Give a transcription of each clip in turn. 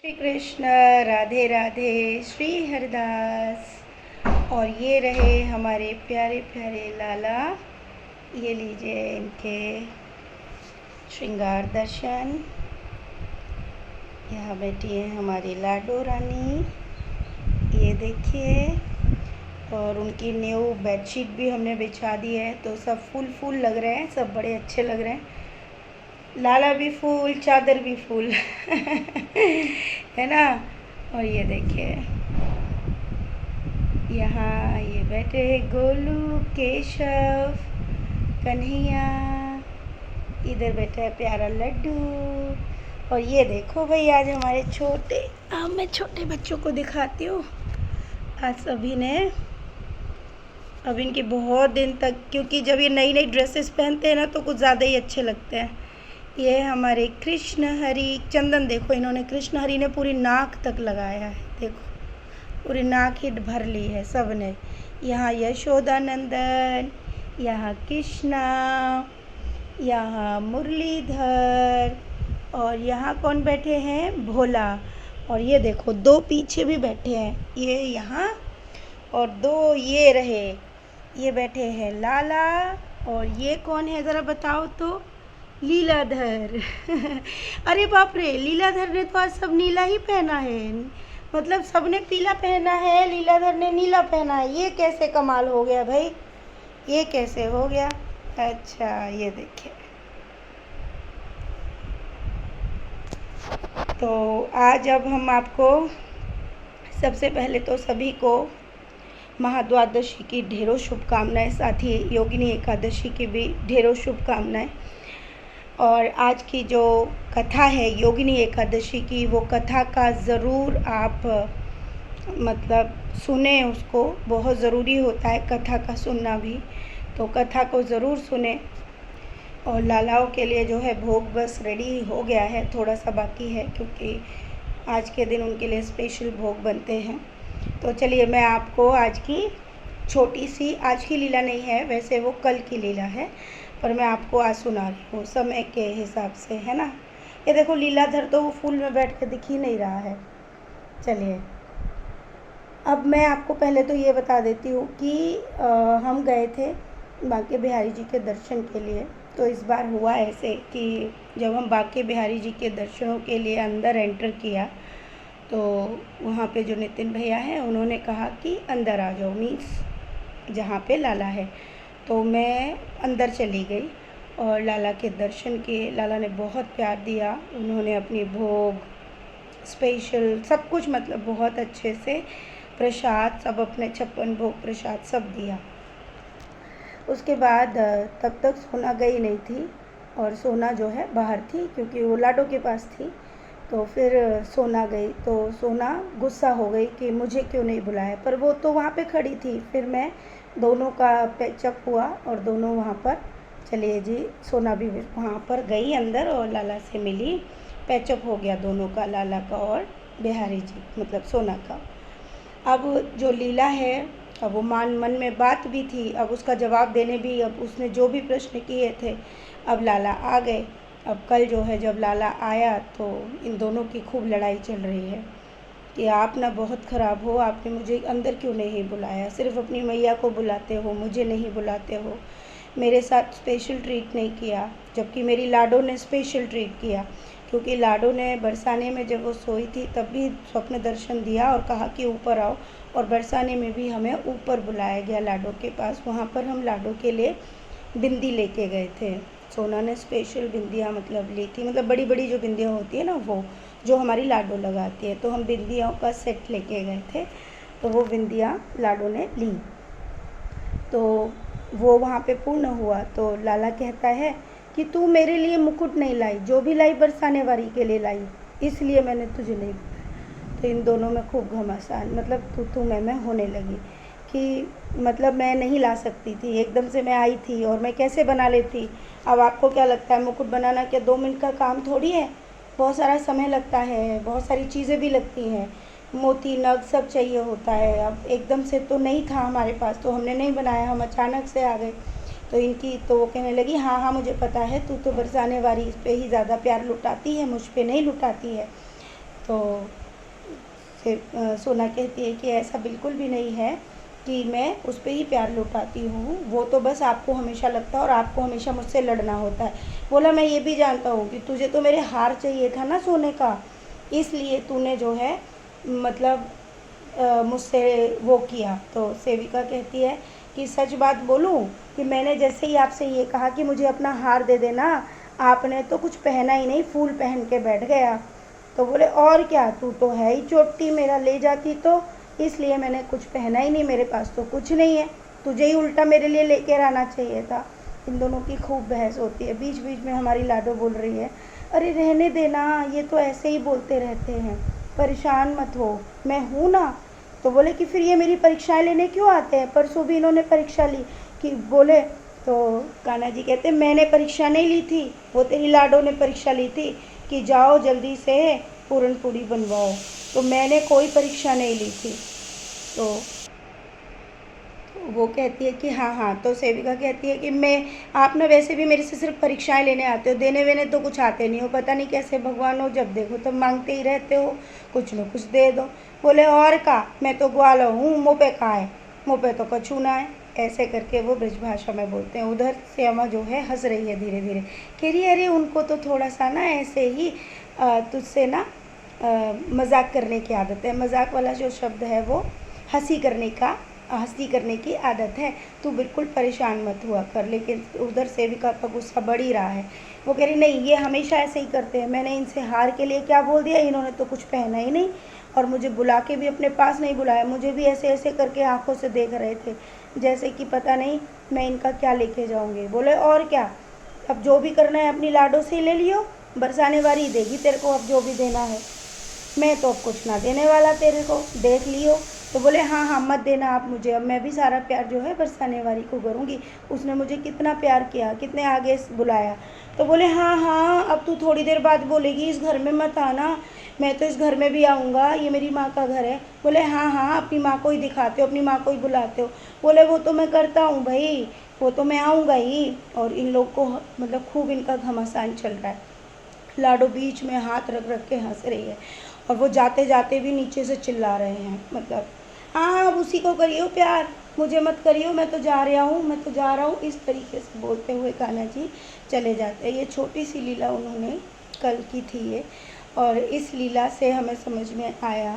श्री कृष्ण, राधे राधे, श्री हरिदास। और ये रहे हमारे प्यारे प्यारे लाला। ये लीजिए इनके श्रृंगार दर्शन। यहाँ बैठी है हमारी लाडो रानी, ये देखिए। और उनकी न्यू बेडशीट भी हमने बिछा दी है, तो सब फुल फुल लग रहे हैं, सब बड़े अच्छे लग रहे हैं। लाला भी फूल, चादर भी फूल है ना। और ये देखिए यहाँ ये बैठे हैं गोलू, केशव, कन्हैया। इधर बैठा है प्यारा लड्डू। और ये देखो भाई, आज हमारे छोटे, अब मैं छोटे बच्चों को दिखाती हूँ। आज सभी ने, अब इनके बहुत दिन तक, क्योंकि जब ये नई नई ड्रेसेस पहनते हैं ना तो कुछ ज़्यादा ही अच्छे लगते हैं। ये हमारे कृष्ण हरि, चंदन देखो, इन्होंने कृष्ण हरि ने पूरी नाक तक लगाया है, देखो पूरी नाक ही भर ली है सब ने। यहाँ यशोदा नंदन, यहाँ कृष्णा, यहाँ मुरलीधर, और यहाँ कौन बैठे हैं, भोला। और ये देखो दो पीछे भी बैठे हैं, ये यहाँ, और दो ये रहे, ये बैठे हैं लाला। और ये कौन है ज़रा बताओ तो, लीलाधर अरे बाप रे, लीलाधर ने तो आज सब नीला ही पहना है, मतलब सबने पीला पहना है, लीलाधर ने नीला पहना है। ये कैसे कमाल हो गया भाई, ये कैसे हो गया। अच्छा ये देखिए, तो आज अब हम आपको, सबसे पहले तो सभी को महाद्वादशी की ढेरों शुभकामनाएं, साथ ही योगिनी एकादशी की भी ढेरों शुभकामनाएं। और आज की जो कथा है योगिनी एकादशी की, वो कथा का ज़रूर आप मतलब सुने, उसको बहुत ज़रूरी होता है कथा का सुनना भी, तो कथा को ज़रूर सुने। और लालाओं के लिए जो है भोग बस रेडी हो गया है, थोड़ा सा बाकी है क्योंकि आज के दिन उनके लिए स्पेशल भोग बनते हैं। तो चलिए मैं आपको आज की छोटी सी, आज की लीला नहीं है वैसे, वो कल की लीला है, पर मैं आपको आज सुना रही हूँ समय के हिसाब से, है ना। ये देखो लीलाधर तो वो फूल में बैठ के दिख ही नहीं रहा है। चलिए अब मैं आपको पहले तो ये बता देती हूँ कि हम गए थे बांके बिहारी जी के दर्शन के लिए। तो इस बार हुआ ऐसे कि जब हम बांके बिहारी जी के दर्शनों के लिए अंदर एंटर किया, तो वहाँ पे जो नितिन भैया हैं उन्होंने कहा कि अंदर आ जाओ, मीन्स जहाँ पे लाला है। तो मैं अंदर चली गई और लाला के दर्शन किए। लाला ने बहुत प्यार दिया, उन्होंने अपनी भोग स्पेशल सब कुछ, मतलब बहुत अच्छे से प्रसाद सब, अपने 56 भोग प्रसाद सब दिया। उसके बाद तब तक सोना गई नहीं थी, और सोना जो है बाहर थी क्योंकि वो लाडो के पास थी। तो फिर सोना गई, तो सोना गुस्सा हो गई कि मुझे क्यों नहीं बुलाया, पर वो तो वहाँ पे खड़ी थी। फिर मैं दोनों का पैचअप हुआ और दोनों वहाँ पर, चलिए जी, सोना भी वहाँ पर गई अंदर और लाला से मिली, पैचअप हो गया दोनों का, लाला का और बिहारी जी मतलब सोना का। अब जो लीला है, अब वो मन में बात भी थी, अब उसका जवाब देने भी, अब उसने जो भी प्रश्न किए थे, अब लाला आ गए। अब कल जो है जब लाला आया तो इन दोनों की खूब लड़ाई चल रही है कि आप ना बहुत ख़राब हो, आपने मुझे अंदर क्यों नहीं बुलाया, सिर्फ अपनी मैया को बुलाते हो, मुझे नहीं बुलाते हो, मेरे साथ स्पेशल ट्रीट नहीं किया। जबकि मेरी लाडो ने स्पेशल ट्रीट किया, क्योंकि लाडो ने बरसाने में जब वो सोई थी तब भी स्वप्न दर्शन दिया और कहा कि ऊपर आओ, और बरसाने में भी हमें ऊपर बुलाया गया लाडो के पास। वहाँ पर हम लाडो के लिए बिंदी लेके गए थे। सोना ने स्पेशल बिंदियाँ मतलब ली थी, मतलब बड़ी बड़ी जो बिंदियाँ होती है ना, वो जो हमारी लाडो लगाती है, तो हम बिंदियों का सेट लेके गए थे। तो वो बिंदियाँ लाडो ने ली, तो वो वहाँ पे पूर्ण हुआ। तो लाला कहता है कि तू मेरे लिए मुकुट नहीं लाई, जो भी लाई बरसाने वाली के लिए लाई, इसलिए मैंने तुझे नहीं बुलाया। तो इन दोनों में खूब घमासान, मतलब तू मैं होने लगी कि मतलब मैं नहीं ला सकती थी, एकदम से मैं आई थी और मैं कैसे बना लेती। अब आपको क्या लगता है मुकुट बनाना क्या 2 मिनट का काम थोड़ी है, बहुत सारा समय लगता है, बहुत सारी चीज़ें भी लगती हैं, मोती नग सब चाहिए होता है। अब एकदम से तो नहीं था हमारे पास, तो हमने नहीं बनाया, हम अचानक से आ गए। तो इनकी, तो वो कहने लगी हाँ हाँ मुझे पता है, तू तो बरसाने वाली पे ही ज़्यादा प्यार लुटाती है, मुझ पे नहीं लुटाती है। तो सोना कहती है कि ऐसा बिल्कुल भी नहीं है कि मैं उस पर ही प्यार लुटाती हूँ, वो तो बस आपको हमेशा लगता है और आपको हमेशा मुझसे लड़ना होता है। बोला मैं ये भी जानता हूँ कि तुझे तो मेरे हार चाहिए था ना सोने का, इसलिए तूने जो है मतलब मुझसे वो किया। तो सेविका कहती है कि सच बात बोलूं कि मैंने जैसे ही आपसे ये कहा कि मुझे अपना हार दे देना, आपने तो कुछ पहना ही नहीं, फूल पहन के बैठ गया। तो बोले और क्या, तू तो है ही चोटी, मेरा ले जाती तो, इसलिए मैंने कुछ पहना ही नहीं, मेरे पास तो कुछ नहीं है, तुझे ही उल्टा मेरे लिए लेकर आना चाहिए था। इन दोनों की खूब बहस होती है। बीच बीच में हमारी लाडो बोल रही है, अरे रहने देना, ये तो ऐसे ही बोलते रहते हैं, परेशान मत हो, मैं हूँ ना। तो बोले कि फिर ये मेरी परीक्षाएं लेने क्यों आते हैं, परसों भी इन्होंने परीक्षा ली कि बोले। तो कान्हा जी कहते मैंने परीक्षा नहीं ली थी, वो तेरी लाडो ने परीक्षा ली थी कि जाओ जल्दी से पूरन पूरी बनवाओ, तो मैंने कोई परीक्षा नहीं ली थी। तो वो कहती है कि हाँ हाँ। तो सेविका कहती है कि मैं, आप ना वैसे भी मेरे से सिर्फ परीक्षाएं लेने आते हो, देने वेने तो कुछ आते नहीं हो, पता नहीं कैसे भगवान हो, जब देखो तो मांगते ही रहते हो, कुछ न कुछ दे दो। बोले और का, मैं तो ग्वाला हूँ, मुँह पे का है, मुँह पे तो कछू ना है, ऐसे करके वो ब्रज भाषा में बोलते हैं। उधर श्यामा जो है हंस रही है धीरे धीरे, कह रही है अरे उनको तो थोड़ा सा ना ऐसे ही तुझसे ना मजाक करने की आदत है। मजाक वाला जो शब्द है वो हंसी करने की आदत है, तू बिल्कुल परेशान मत हुआ कर। लेकिन उधर सेविका का गुस्सा बढ़ ही रहा है। वो कह रही नहीं, ये हमेशा ऐसे ही करते हैं, मैंने इनसे हार के लिए क्या बोल दिया, इन्होंने तो कुछ पहना ही नहीं और मुझे बुला के भी अपने पास नहीं बुलाया, मुझे भी ऐसे ऐसे करके आंखों से देख रहे थे जैसे कि पता नहीं मैं इनका क्या लेके जाऊँगी। बोले और क्या, अब जो भी करना है अपनी लाडो से ले लियो, बरसाने वाली देगी तेरे को अब जो भी देना है, मैं तो अब कुछ ना देने वाला तेरे को, देख लियो। तो बोले हाँ हाँ मत देना आप मुझे, अब मैं भी सारा प्यार जो है बरसाने वाली को करूँगी, उसने मुझे कितना प्यार किया, कितने आगे बुलाया। तो बोले हाँ हाँ अब तू थोड़ी देर बाद बोलेगी इस घर में मत आना, मैं तो इस घर में भी आऊँगा, ये मेरी माँ का घर है। बोले हाँ हाँ अपनी माँ को ही दिखाते हो, अपनी माँ को ही बुलाते हो। बोले वो तो मैं करता हूँ भाई, वो तो मैं आऊँगा ही। और इन लोग को मतलब खूब इनका घमासान चल रहा है। लाडो बीच में हाथ रख रख के हंस रही है और वो जाते जाते भी नीचे से चिल्ला रहे हैं, मतलब हाँ अब उसी को करियो प्यार, मुझे मत करियो, मैं तो जा रहा हूँ, मैं तो जा रहा हूँ, इस तरीके से बोलते हुए कान्हा जी चले जाते हैं। ये छोटी सी लीला उन्होंने कल की थी ये, और इस लीला से हमें समझ में आया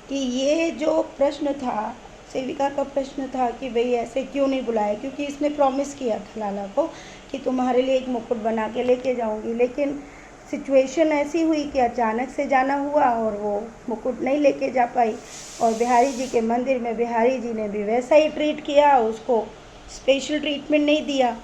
कि ये जो प्रश्न था, सेविका का प्रश्न था कि भाई ऐसे क्यों नहीं बुलाया, क्योंकि इसने प्रॉमिस किया था लाला को कि तुम्हारे लिए एक मुकुट बना के लेके जाऊँगी, लेकिन सिचुएशन ऐसी हुई कि अचानक से जाना हुआ और वो मुकुट नहीं लेके जा पाई। और बिहारी जी के मंदिर में बिहारी जी ने भी वैसा ही ट्रीट किया, उसको स्पेशल ट्रीटमेंट नहीं दिया।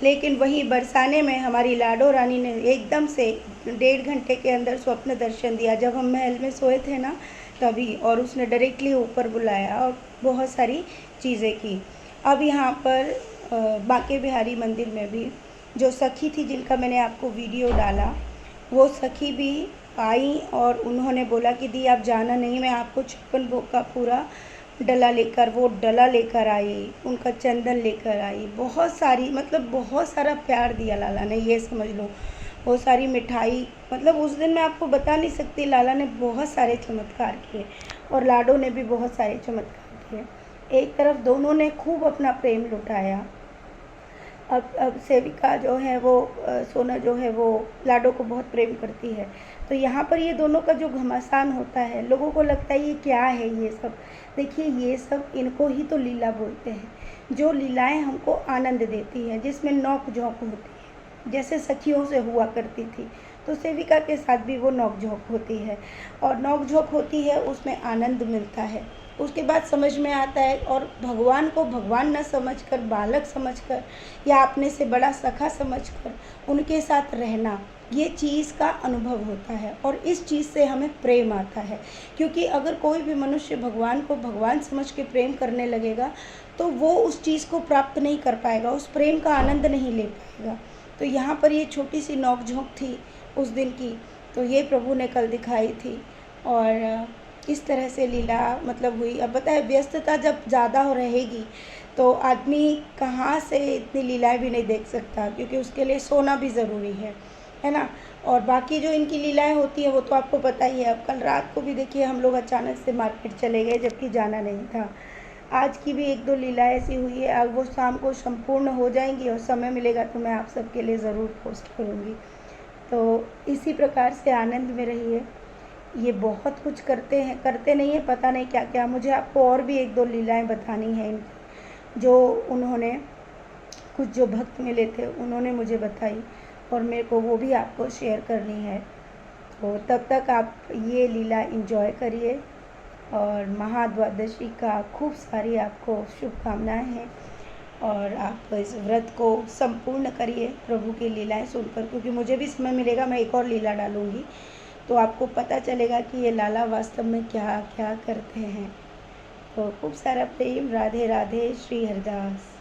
लेकिन वहीं बरसाने में हमारी लाडो रानी ने एकदम से 1.5 घंटे के अंदर स्वप्न दर्शन दिया, जब हम महल में सोए थे ना तभी, और उसने डायरेक्टली ऊपर बुलाया और बहुत सारी चीज़ें की। अब यहाँ पर बांके बिहारी मंदिर में भी जो सखी थी जिनका मैंने आपको वीडियो डाला, वो सखी भी आई और उन्होंने बोला कि दी आप जाना नहीं, मैं आपको 56 भोग का पूरा डला लेकर, वो डला लेकर आई, उनका चंदन लेकर आई, बहुत सारी मतलब बहुत सारा प्यार दिया लाला ने, ये समझ लो। वो सारी मिठाई, मतलब उस दिन मैं आपको बता नहीं सकती, लाला ने बहुत सारे चमत्कार किए और लाडो ने भी बहुत सारे चमत्कार किए। एक तरफ दोनों ने खूब अपना प्रेम लुटाया। अब सेविका जो है वो सोना जो है वो लाडो को बहुत प्रेम करती है, तो यहाँ पर ये दोनों का जो घमासान होता है, लोगों को लगता है ये क्या है ये सब। देखिए ये सब इनको ही तो लीला बोलते हैं, जो लीलाएं हमको आनंद देती हैं, जिसमें नोक झोंक होती है, जैसे सखियों से हुआ करती थी, तो सेविका के साथ भी वो नोक झोंक होती है और नोक झोंक होती है, उसमें आनंद मिलता है। उसके बाद समझ में आता है, और भगवान को भगवान न समझकर, बालक समझकर या अपने से बड़ा सखा समझकर उनके साथ रहना, ये चीज़ का अनुभव होता है और इस चीज़ से हमें प्रेम आता है। क्योंकि अगर कोई भी मनुष्य भगवान को भगवान समझ के प्रेम करने लगेगा तो वो उस चीज़ को प्राप्त नहीं कर पाएगा, उस प्रेम का आनंद नहीं ले पाएगा। तो यहाँ पर ये छोटी सी नोक झोंक थी उस दिन की, तो ये प्रभु ने कल दिखाई थी और इस तरह से लीला मतलब हुई। अब पता है व्यस्तता जब ज़्यादा हो रहेगी तो आदमी कहाँ से इतनी लीलाएं भी नहीं देख सकता, क्योंकि उसके लिए सोना भी ज़रूरी है। है ना। और बाकी जो इनकी लीलाएं होती है वो तो आपको पता ही है। अब कल रात को भी देखिए हम लोग अचानक से मार्केट चले गए जबकि जाना नहीं था। आज की भी एक दो लीलाएं ऐसी हुई है, अब वो शाम को संपूर्ण हो जाएंगी और समय मिलेगा तो मैं आप सबके लिए ज़रूर पोस्ट करूँगी। तो इसी प्रकार से आनंद में रहिए। ये बहुत कुछ करते हैं, करते नहीं हैं, पता नहीं क्या क्या। मुझे आपको और भी एक दो लीलाएं बतानी हैं इनकी, जो उन्होंने कुछ जो भक्त मिले थे उन्होंने मुझे बताई और मेरे को वो भी आपको शेयर करनी है। तो तब तक आप ये लीला एंजॉय करिए और महाद्वादशी का खूब सारी आपको शुभकामनाएं हैं। और आप इस व्रत को संपूर्ण करिए प्रभु की लीलाएं सुनकर, क्योंकि मुझे भी समय मिलेगा मैं एक और लीला डालूँगी तो आपको पता चलेगा कि ये लाला वास्तव में क्या क्या करते हैं। तो खूब सारा प्रेम। राधे राधे। श्री हरिदास।